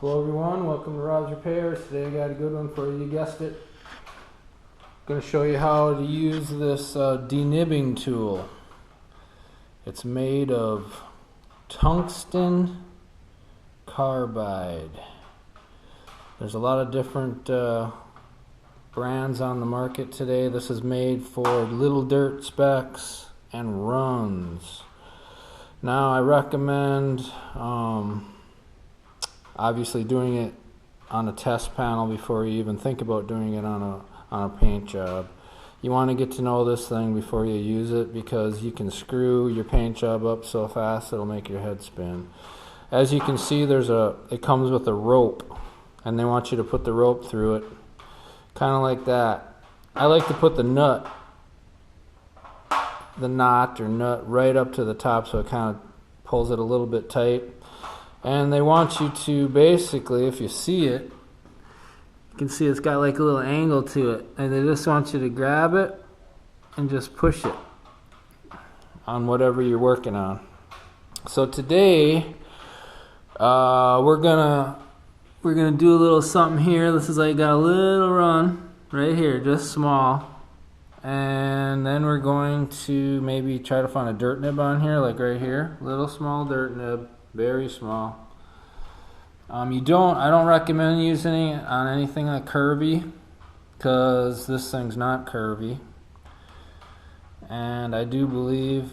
Hello everyone, welcome to Rob's Repairs. Today I got a good one for you, guessed it. I'm going to show you how to use this denibbing tool. It's made of tungsten carbide. There's a lot of different brands on the market today. This is made for little dirt specks and runs. Now I recommend obviously doing it on a test panel before you even think about doing it on a paint job. You want to get to know this thing before you use it, because you can screw your paint job up so fast it'll make your head spin. As you can see, it comes with a rope, and they want you to put the rope through it, kind of like that. I like to put the knot right up to the top so it kind of pulls it a little bit tight. And they want you to basically, if you see it, you can see it's got like a little angle to it, and they just want you to grab it and just push it on whatever you're working on. So today we're gonna do a little something here. This is like got a little run right here, just small, and then we're going to maybe try to find a dirt nib on here, like right here, little small dirt nib. Very small. I don't recommend using it on anything like curvy, because this thing's not curvy. And I do believe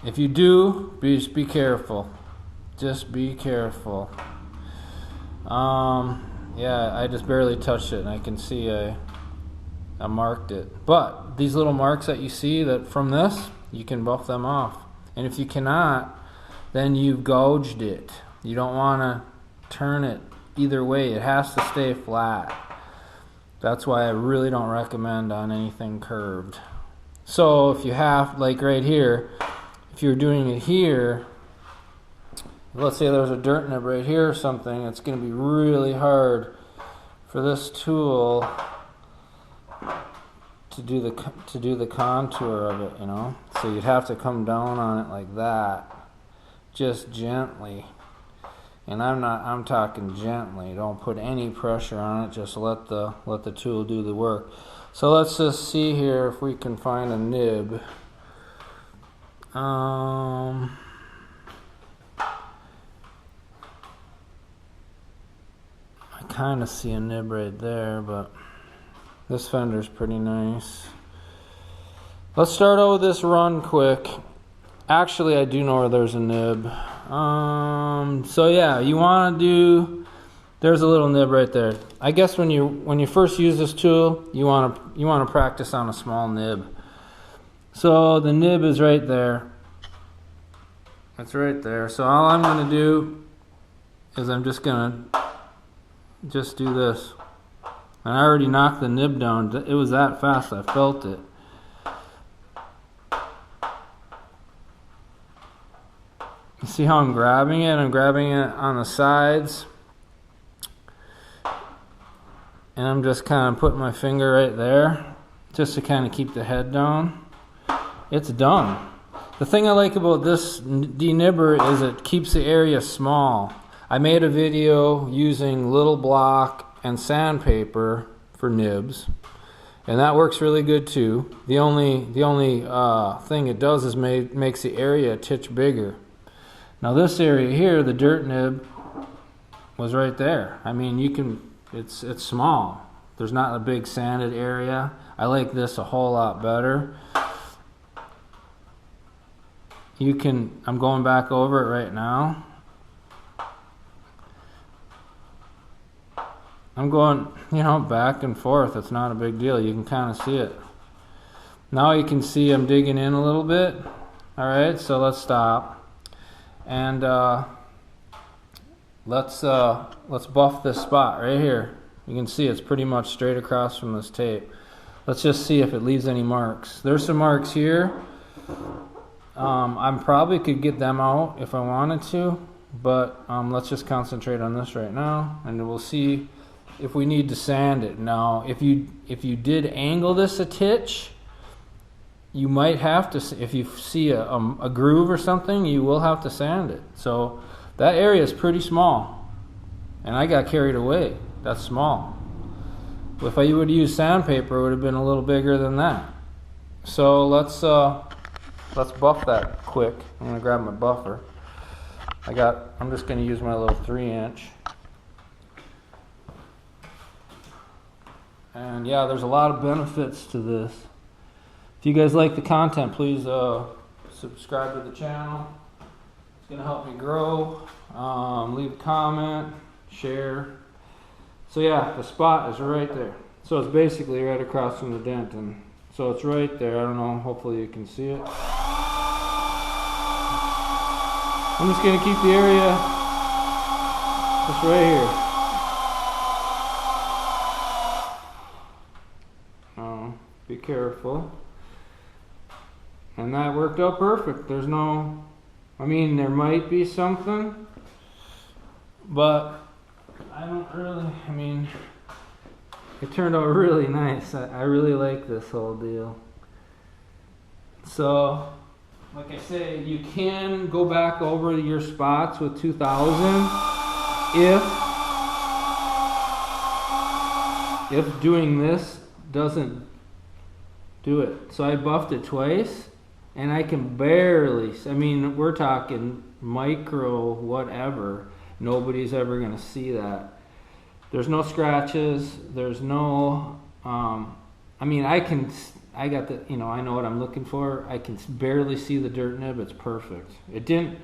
if you do, just be careful. Just be careful. Yeah, I just barely touched it, and I can see I marked it. But these little marks that you see from this, you can buff them off. And if you cannot, then you've gouged it. You don't want to turn it either way. It has to stay flat. That's why I really don't recommend on anything curved. So if you have, like right here, if you're doing it here, let's say there's a dirt nib right here or something, it's going to be really hard for this tool to do the contour of it, you know. So you'd have to come down on it like that, just gently. And I'm talking gently. Don't put any pressure on it. Just let the tool do the work. So let's just see here if we can find a nib. I kind of see a nib right there, but this fender's pretty nice. Let's start out with this run quick. Actually, I do know where there's a nib. So yeah, you want to do. There's a little nib right there. I guess when you first use this tool, you want to practice on a small nib. So the nib is right there. It's right there. So all I'm going to do is I'm just going to do this. And I already knocked the nib down. It was that fast, I felt it. You see how I'm grabbing it? I'm grabbing it on the sides. And I'm just kind of putting my finger right there, just to kind of keep the head down. It's done. The thing I like about this denibber is it keeps the area small. I made a video using little block and sandpaper for nibs, and that works really good too. The only thing it does is makes the area a titch bigger. Now this area here, the dirt nib was right there. I mean, it's small. There's not a big sanded area. I like this a whole lot better. I'm going back over it right now. I'm going, back and forth. It's not a big deal. You can kind of see it. Now you can see I'm digging in a little bit. All right, so let's stop. And let's buff this spot right here. You can see it's pretty much straight across from this tape. Let's just see if it leaves any marks. There's some marks here. I probably could get them out if I wanted to, but let's just concentrate on this right now, and we'll see if we need to sand it. Now, if you did angle this a titch, you might have to, if you see a groove or something, you will have to sand it. So That area is pretty small, and I got carried away. That's small. If I would use sandpaper, it would have been a little bigger than that. So let's buff that quick. I'm gonna grab my buffer. I'm just gonna use my little 3-inch. And yeah, there's a lot of benefits to this. If you guys like the content, please subscribe to the channel. It's gonna help me grow. Leave a comment, share. So yeah, the spot is right there. So it's basically right across from the dent, and so it's right there. I don't know, hopefully you can see it. I'm just gonna keep the area just right here. Be careful. And that worked out perfect. There's no, I mean, there might be something, but I don't really, I mean, it turned out really nice. I really like this whole deal. So, like I say, you can go back over your spots with 2000 if doing this doesn't do it. So I buffed it twice, and I can barely, I mean, we're talking micro whatever. Nobody's ever going to see that. There's no scratches. There's no, I mean, I got the, you know, I know what I'm looking for. I can barely see the dirt nib. It's perfect. It didn't,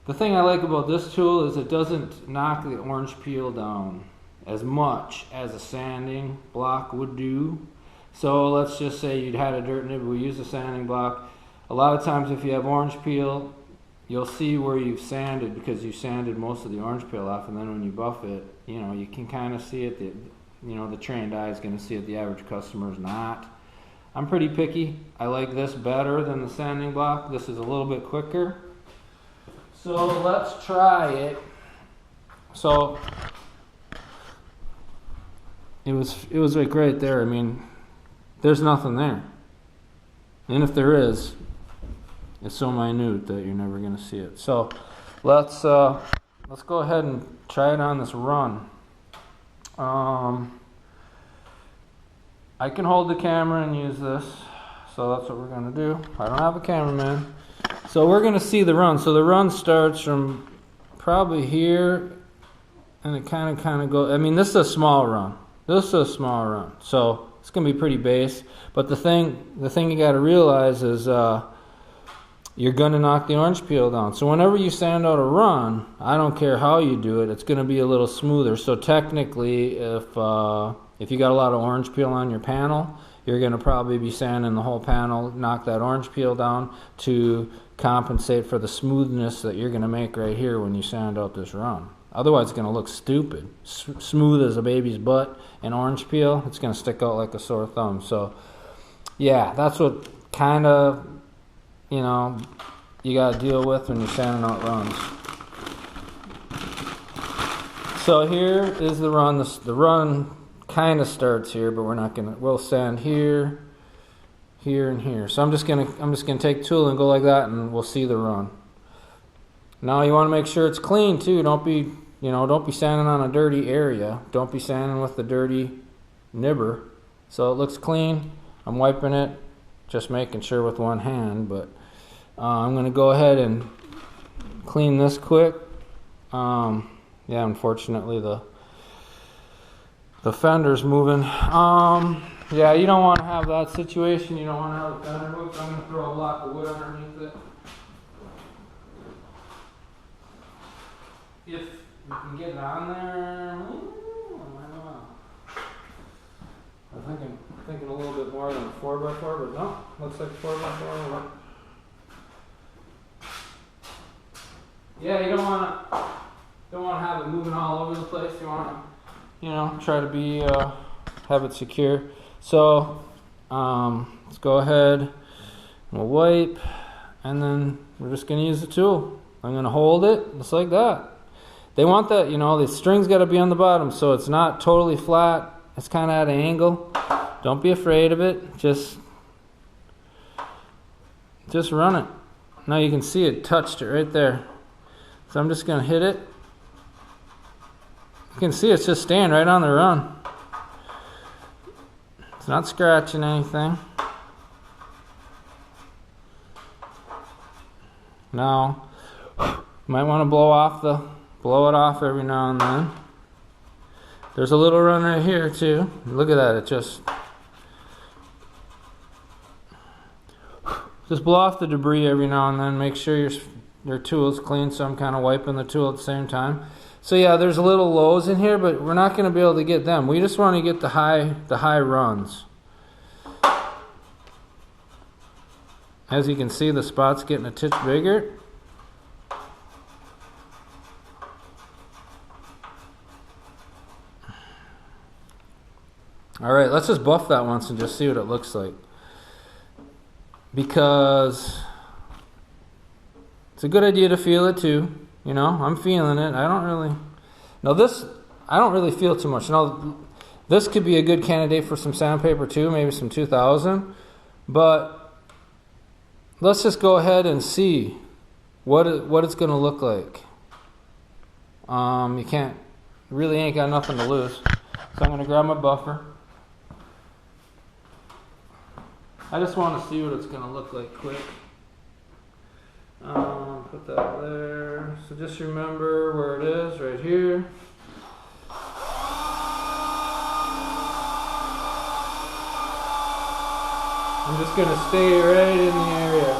the thing I like about this tool is it doesn't knock the orange peel down as much as a sanding block would do. So let's just say you'd had a dirt nib, we use a sanding block. A lot of times if you have orange peel, you'll see where you've sanded because you sanded most of the orange peel off, and then when you buff it, you know, you can kind of see it. You know, the trained eye is going to see it, the average customer is not. I'm pretty picky. I like this better than the sanding block. This is a little bit quicker. So let's try it. So it was like right there. I mean, there's nothing there. And if there is, it's so minute that you're never going to see it. So let's go ahead and try it on this run. I can hold the camera and use this. So that's what we're going to do. I don't have a cameraman. So we're going to see the run. So the run starts from probably here, and it kind of goes. I mean, this is a small run. This is a small run. So it's going to be pretty base, but the thing you got to realize is you're going to knock the orange peel down. So whenever you sand out a run, I don't care how you do it, it's going to be a little smoother. So technically, if you got a lot of orange peel on your panel, you're going to probably be sanding the whole panel, knock that orange peel down to compensate for the smoothness that you're going to make right here when you sand out this run. Otherwise, it's going to look stupid. Smooth as a baby's butt and orange peel, it's going to stick out like a sore thumb. So, yeah, that's what kind of, you know, you got to deal with when you're sanding out runs. So here is the run. The run kind of starts here, but we'll sand here, here, and here. So I'm just gonna take tool and go like that, and we'll see the run. Now you want to make sure it's clean too. Don't be sanding on a dirty area. Don't be sanding with the dirty nibber. So it looks clean. I'm wiping it, just making sure with one hand. But I'm going to go ahead and clean this quick. Yeah, unfortunately the fender's moving. Yeah, you don't want to have that situation. You don't want to have the fender move. I'm going to throw a block of wood underneath it. If you can get it on there, I don't know. I'm thinking a little bit more than 4x4, but no, looks like 4x4. Yeah, you don't want to have it moving all over the place. You want to, try to be have it secure. So let's go ahead and we'll wipe, and then we're just going to use the tool. I'm going to hold it just like that. They want that, the string's got to be on the bottom, so it's not totally flat. It's kind of at an angle. Don't be afraid of it. Just run it. Now you can see it touched it right there. So I'm just going to hit it. You can see it's just staying right on the run. It's not scratching anything. Now, you might want to blow it off every now and then. There's a little run right here too. Look at that, it just blow off the debris every now and then. Make sure your tool's clean, so I'm kind of wiping the tool at the same time. So yeah, there's little lows in here, but we're not going to be able to get them. We just want to get the high runs. As you can see, the spot's getting a titch bigger. Alright, let's just buff that once and just see what it looks like. Because it's a good idea to feel it too. You know, I'm feeling it. I don't really feel too much. Now, this could be a good candidate for some sandpaper too, maybe some 2000. But let's just go ahead and see what it's going to look like. You ain't got nothing to lose. So I'm going to grab my buffer. I just want to see what it's going to look like quick. Put that there. So just remember where it is, right here. I'm just going to stay right in the area.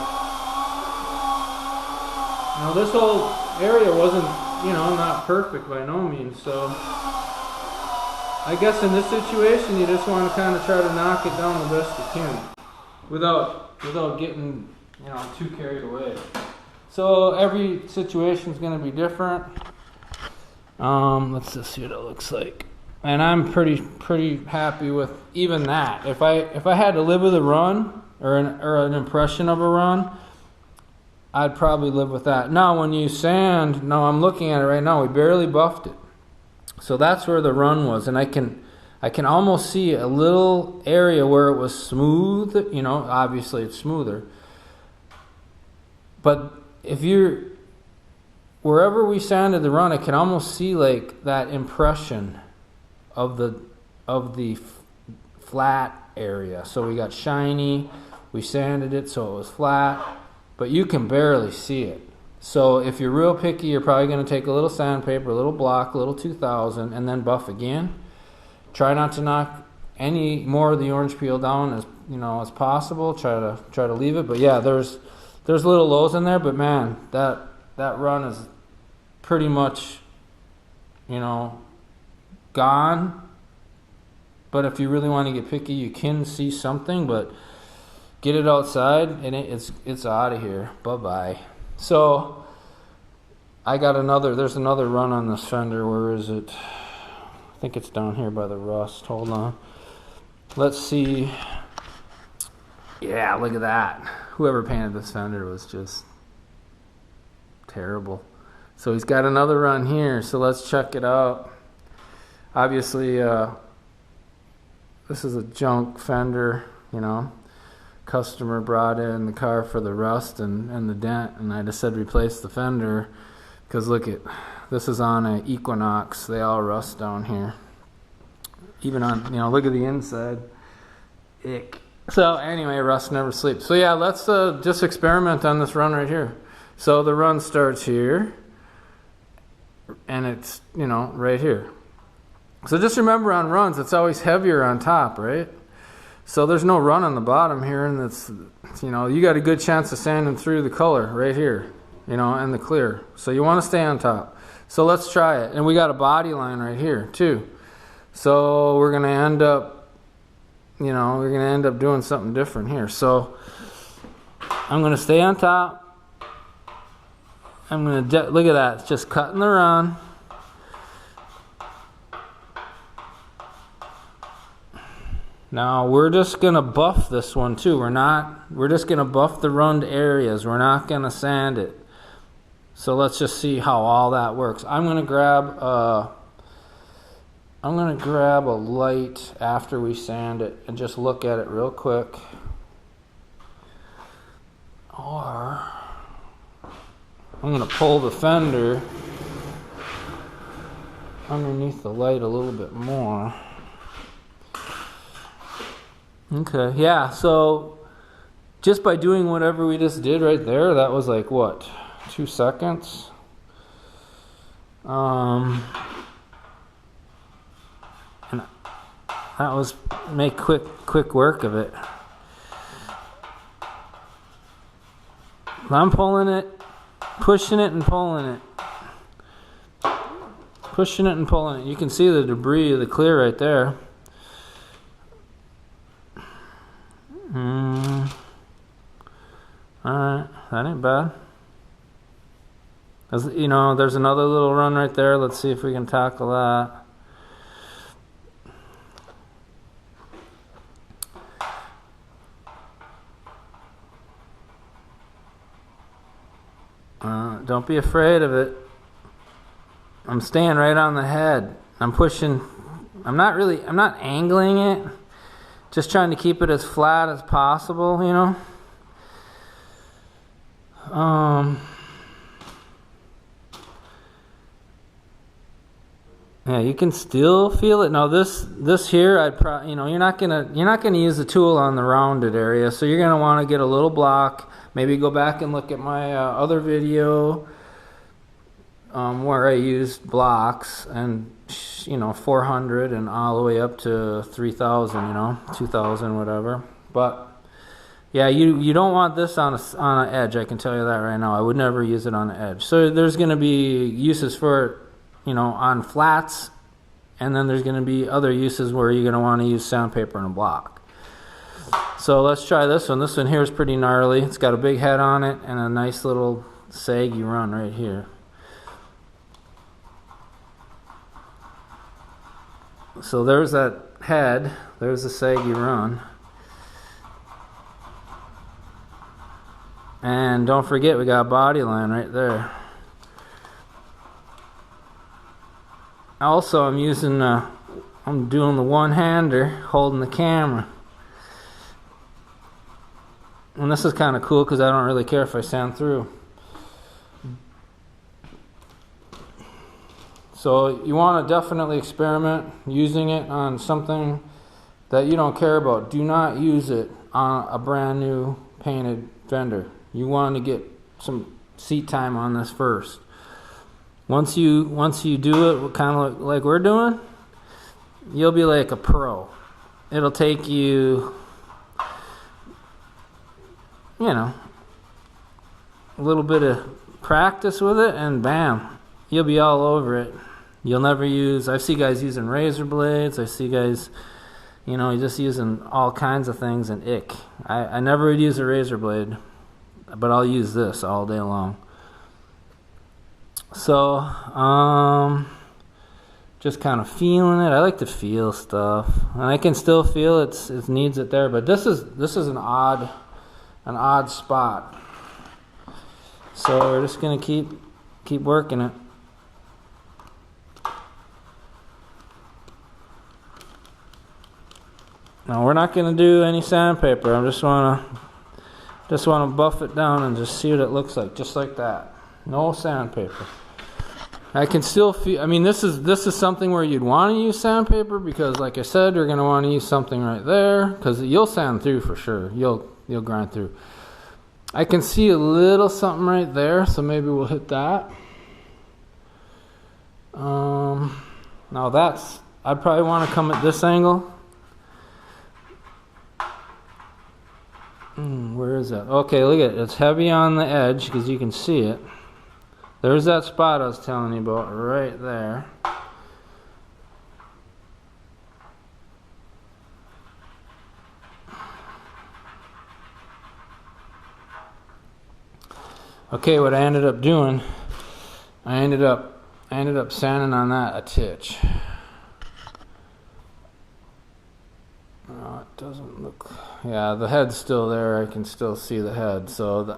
Now this whole area wasn't, not perfect by no means, so I guess in this situation you just want to kind of try to knock it down the best you can without getting, too carried away. So every situation is going to be different. Let's just see what it looks like. And I'm pretty happy with even that. If I had to live with a run or an impression of a run, I'd probably live with that. Now when you sand, now I'm looking at it right now, we barely buffed it. So that's where the run was, and I can almost see a little area where it was smooth, obviously it's smoother. But wherever we sanded the run, I can almost see like that impression of the flat area. So we got shiny, we sanded it so it was flat, but you can barely see it. So if you're real picky, you're probably going to take a little sandpaper, a little block, a little 2000, and then buff again. Try not to knock any more of the orange peel down as possible. Try to leave it. But yeah, there's little lows in there, but man, that run is pretty much gone. But if you really want to get picky, you can see something, but get it outside and it's out of here. Bye-bye. So there's another run on this fender. Where is it? I think it's down here by the rust. Hold on. Let's see. Yeah, look at that. Whoever painted this fender was just terrible. So he's got another run here, so let's check it out. Obviously, this is a junk fender, Customer brought in the car for the rust and the dent, and I just said replace the fender because this is on an Equinox. They all rust down here. Even on, look at the inside. Ick. So anyway, rust never sleeps. So yeah, let's just experiment on this run right here. So the run starts here, and it's, right here. So just remember on runs, it's always heavier on top, right? So there's no run on the bottom here, and it's, you got a good chance of sanding through the color right here, and the clear. So you want to stay on top. So let's try it. And we got a body line right here too. So we're going to end up, doing something different here. So I'm going to stay on top. I'm going to, look at that, it's just cutting the run. Now we're just going to buff this one too. We're just going to buff the rund areas. We're not going to sand it. So let's just see how all that works. I'm going to grab a light after we sand it and just look at it real quick. Or I'm going to pull the fender underneath the light a little bit more. Okay, yeah, so just by doing whatever we just did right there, that was like what, 2 seconds? And that was make quick work of it. I'm pulling it, pushing it and pulling it. Pushing it and pulling it. You can see the debris of the clear right there. Alright, that ain't bad. You know, there's another little run right there. Let's see if we can tackle that. Don't be afraid of it. I'm staying right on the head. I'm pushing. I'm not angling it. Just trying to keep it as flat as possible, you know. Yeah, you can still feel it. Now this here, you know, you're not gonna use the tool on the rounded area, so you're gonna want to get a little block. Maybe go back and look at my other video where I used blocks and, you know, 400 and all the way up to 3,000, you know, 2,000, whatever. But yeah, you don't want this on an edge. I can tell you that right now. I would never use it on the edge. So there's going to be uses for it, you know, on flats, and then there's going to be other uses where you're going to want to use sandpaper and a block. So let's try this one. This one here is pretty gnarly. It's got a big head on it and a nice little saggy run right here. So there's that head. There's the saggy run. And don't forget, we got a body line right there. Also, I'm doing the one-hander, holding the camera. And this is kind of cool because I don't really care if I sand through. So you want to definitely experiment using it on something that you don't care about. Do not use it on a brand new painted fender. You want to get some seat time on this first. Once you do it kind of like we're doing, you'll be like a pro. It'll take you, you know, a little bit of practice with it, and bam, you'll be all over it. You'll never use, I see guys using razor blades, I see guys, you know, just using all kinds of things, and ick. I never would use a razor blade, but I'll use this all day long. So, just kind of feeling it. I like to feel stuff, and I can still feel it needs it there, but this is an odd spot. So we're just gonna keep working it. Now we're not gonna do any sandpaper. I just wanna buff it down and just see what it looks like, just like that. No sandpaper. I can still feel. I mean, this is something where you'd want to use sandpaper because, like I said, you're gonna want to use something right there because you'll sand through for sure. You'll grind through. I can see a little something right there, so maybe we'll hit that. Now I'd probably want to come at this angle. Where is that? Okay, look at it. It's heavy on the edge because you can see it. There's that spot I was telling you about right there. Okay, what I ended up doing, I ended up sanding on that a titch. Oh, it doesn't look. Yeah, the head's still there. I can still see the head. So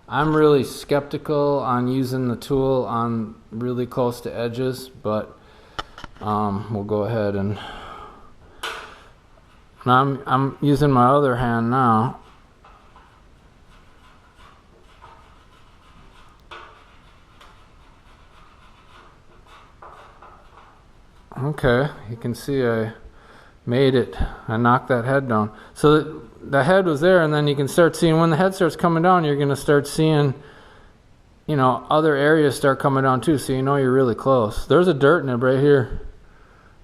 I'm really skeptical on using the tool on really close to edges, but we'll go ahead and. Now I'm using my other hand now. Okay, you can see I made it. I knocked that head down. So the head was there, and then you can start seeing when the head starts coming down, you're going to start seeing, you know, other areas start coming down too, so you know you're really close. There's a dirt nib right here.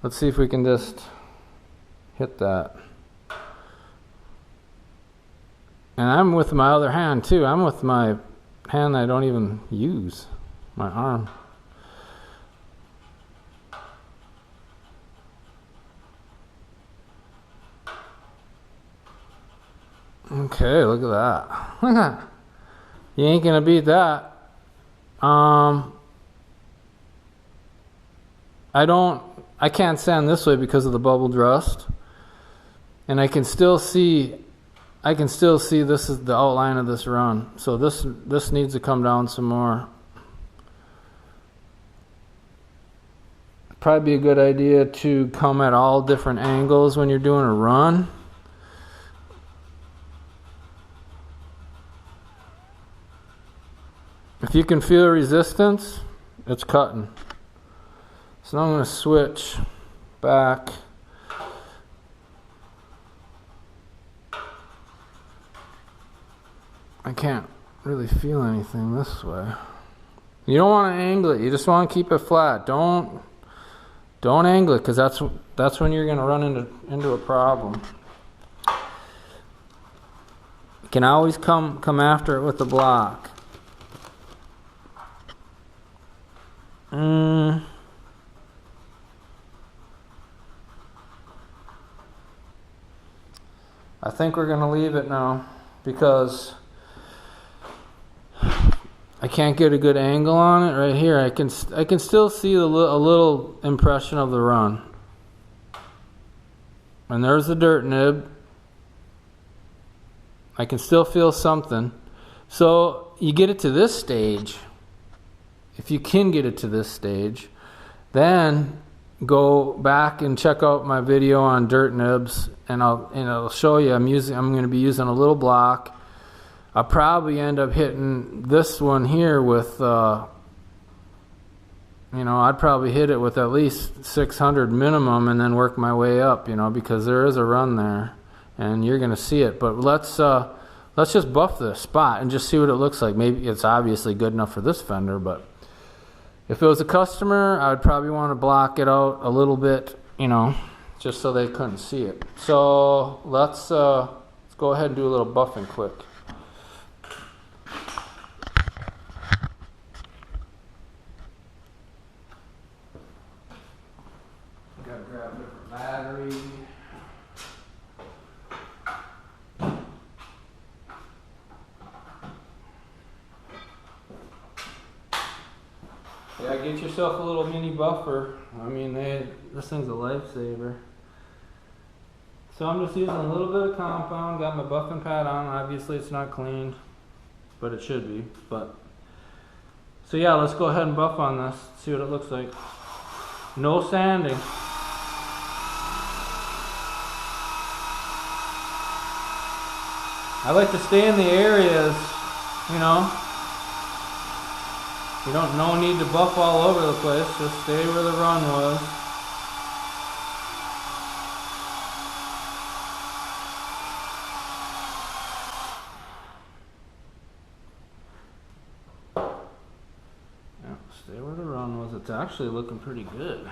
Let's see if we can just hit that. And I'm with my other hand too. I'm with my hand that I don't even use, my arm. Okay, look at that. Look at that. You ain't gonna beat that. I can't sand this way because of the bubbled rust. And I can still see this is the outline of this run. So this needs to come down some more. Probably be a good idea to come at all different angles when you're doing a run. If you can feel resistance, it's cutting. So now I'm going to switch back. I can't really feel anything this way. You don't want to angle it. You just want to keep it flat. Don't angle it, because that's when you're going to run into a problem. You can always come after it with the block. I think we're going to leave it now because I can't get a good angle on it right here. I can still see a little impression of the run. And there's the dirt nib. I can still feel something. So you get it to this stage. If you can get it to this stage, then go back and check out my video on dirt nibs, and I'll show you. I'm going to be using a little block. I'll probably end up hitting this one here with, I'd probably hit it with at least 600 minimum, and then work my way up, because there is a run there, and you're going to see it. But let's just buff this spot and just see what it looks like. Maybe it's obviously good enough for this fender, but if it was a customer, I would probably want to block it out a little bit, just so they couldn't see it. So let's go ahead and do a little buffing quick. Gotta grab a different battery. Yeah, get yourself a little mini buffer. I mean, this thing's a lifesaver. So I'm just using a little bit of compound. Got my buffing pad on. Obviously, it's not cleaned, but it should be. So yeah, let's go ahead and buff on this. See what it looks like. No sanding. I like to stay in the areas, no need to buff all over the place, just stay where the run was. Yeah, stay where the run was. It's actually looking pretty good.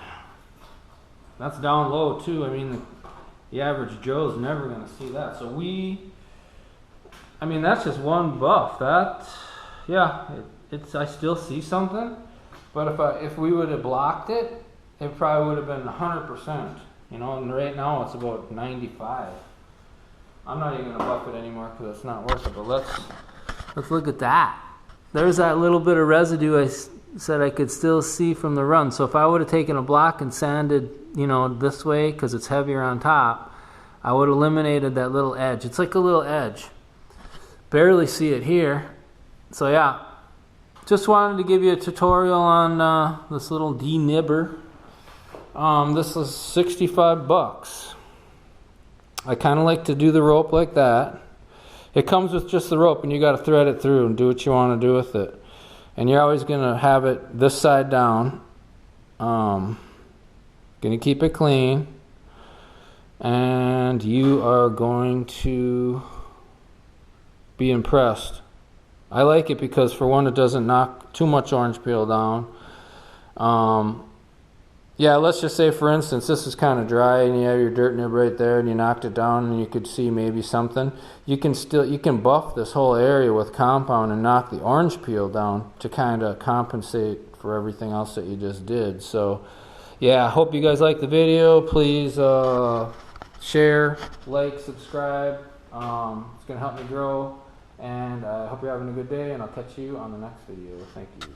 That's down low too. I mean, the average Joe's never going to see that. So that's just one buff. I still see something, but if we would have blocked it, it probably would have been 100%, and right now it's about 95. I'm not even going to buff it anymore because it's not worth it, but let's look at that. There's that little bit of residue I said I could still see from the run. So if I would have taken a block and sanded, this way because it's heavier on top, I would have eliminated that little edge. It's like a little edge. Barely see it here. So yeah. Just wanted to give you a tutorial on this little denibber. This is $65. I kind of like to do the rope like that. It comes with just the rope, and you got to thread it through and do what you want to do with it. And you're always going to have it this side down. Got Gonna keep it clean, and you are going to be impressed. I like it because, for one, it doesn't knock too much orange peel down. Yeah, let's just say, for instance, this is kind of dry and you have your dirt nib right there and you knocked it down and you could see maybe something. You can buff this whole area with compound and knock the orange peel down to kind of compensate for everything else that you just did. So yeah, I hope you guys like the video. Please share, like, subscribe. It's going to help me grow. And I hope you're having a good day, and I'll catch you on the next video. Thank you.